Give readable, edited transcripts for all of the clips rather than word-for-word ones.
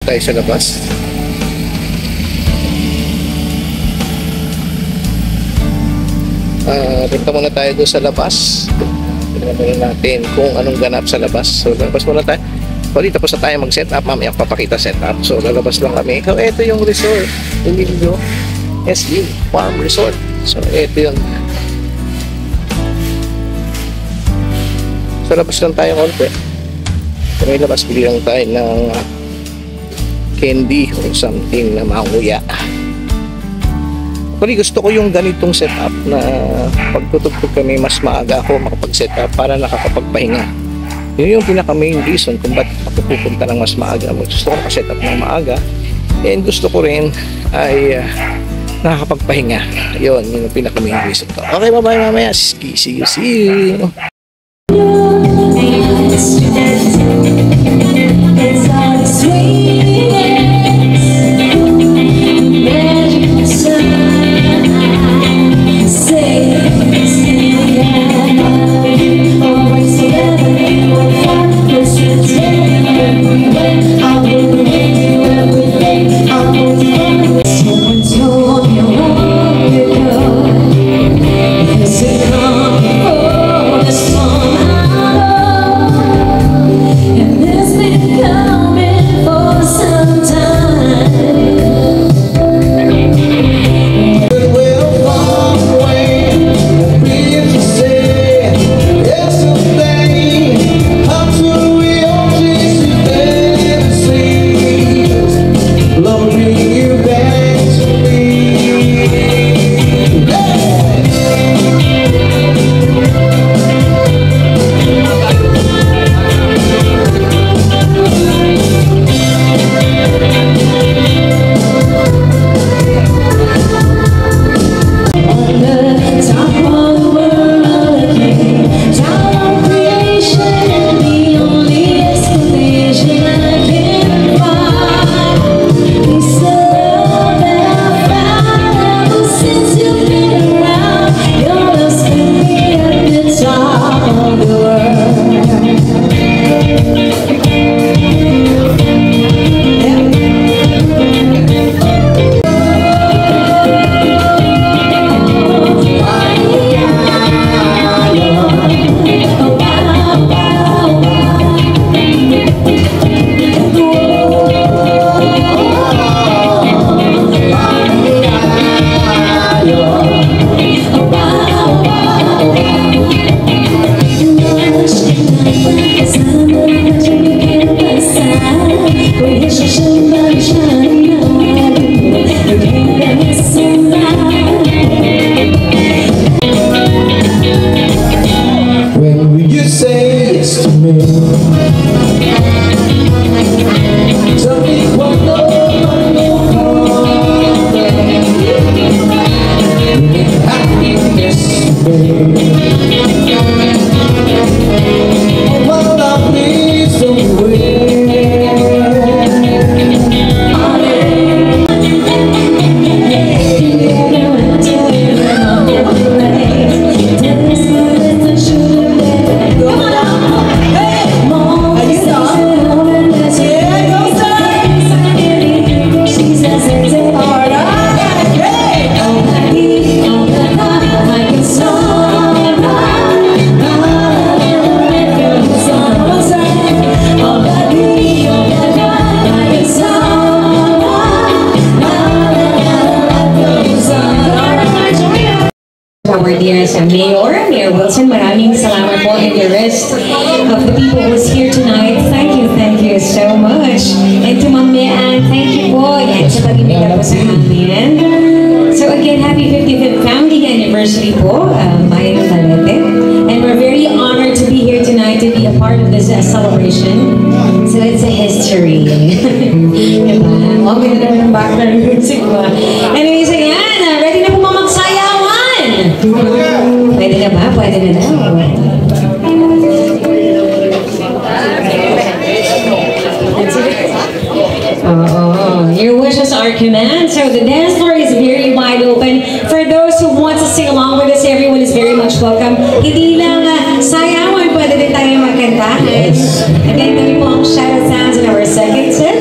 tayo sa labas. Punta muna tayo doon sa labas. Tingnan natin kung anong ganap sa labas. So labas muna tayo. So dito po sa tayo mag-set up. Mamaya papakita set up. So lalabas lang kami. So ito yung resort. Domingo SE Farm Resort. So ito yun. So labas lang tayo konti. So may labas, bili lang tayo ng candy or something na manguya. Actually, gusto ko yung ganitong setup na pagtutugtog kami, mas maaga ako makapag-setup para nakakapagpahinga. Yun yung pinaka main reason kung ba't ako pupunta ng mas maaga. Gusto ko nakasetup ng maaga, and gusto ko rin ay nakakapagpahinga. Yun yung pinaka main reason ko. Okay, bye-bye mamaya. See you. Mayor Wilson, maraming salamat po, and the rest of the people who's here tonight. Thank you so much. And to Ma'am Mian, thank you po. Yan, sa pag-imita po sa amin. So again, happy 55th family anniversary po, Bayan ng Balete. And we're very honored to be here tonight to be a part of this celebration. So it's a history. Diba? Ang ganda naman ng background music ba? Anyways, ayan, ready na po magsayawan. Pwede na ba? Pwede na daw. Your wishes are command. So the dance floor is very wide open. For those who want to sing along with us, everyone is very much welcome. Hindi lang sayawan, pwede din tayo magkantahan. Again, kami po ang Shadow Sounds in our second set.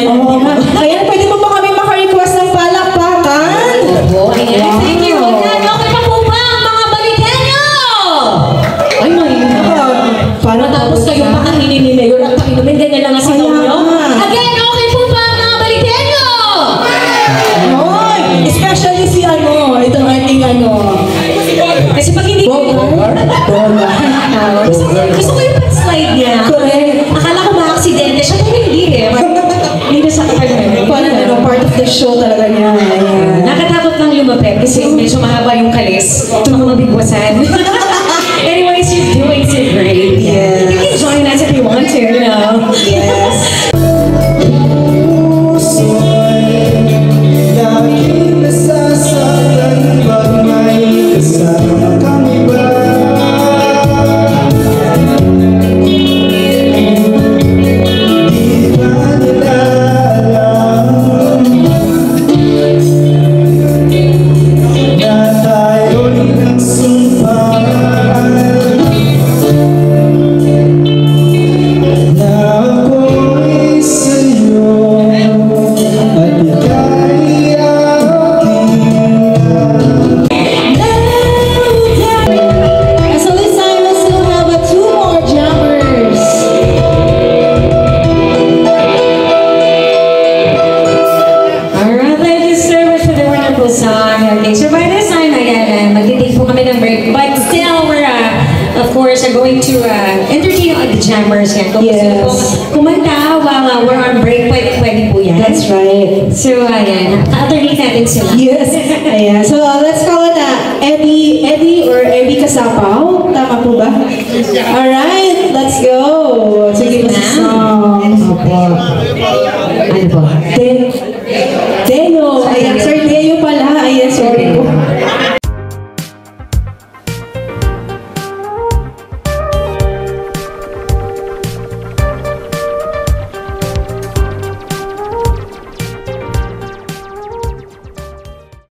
tulungan. Ayan, pwede mo ba kami maka-request ng palakpakan? Oo, ayan. Thank you. Okay pa po ba ang mga Balitenyo? Ay, Para tapos kayong pakahinin ni Mayor at pakinumin, ganyan lang ang sigaw nyo. Again, okay po ba ang mga Balitenyo? Hoy! Especially si itong ating Kasi pag hindi gusto ko yung pag-slide niya. Correct. Akala ko ma-aksidente siya, pero hindi eh. Hindi na sa kapag Parang part of the show talaga niya. Ayan. Nakatakot lang lumapit kasi medyo mahaba yung kalis. Ito na mabigwasan. Anyways, you're doing so great. Yes. You can join us if you want to, you know. Yes. So this time we still have two more jammers. Alright, thank you so much for the wonderful song. Okay, so by this time, again, magtitake po kami ng break. But still, we're, of course, going to entertain the jammers. Yan. Kung gusto Yes. po kumanta while we're on break, pwede po yan. That's right. So, ayan, alternate natin sila. Yes. Ayan. So let's call it Eddie or Eddie Kasapaw. Tama po ba? Alright, let's go. So give us a song. Ano po? Deo. Ayan, Sir Deo.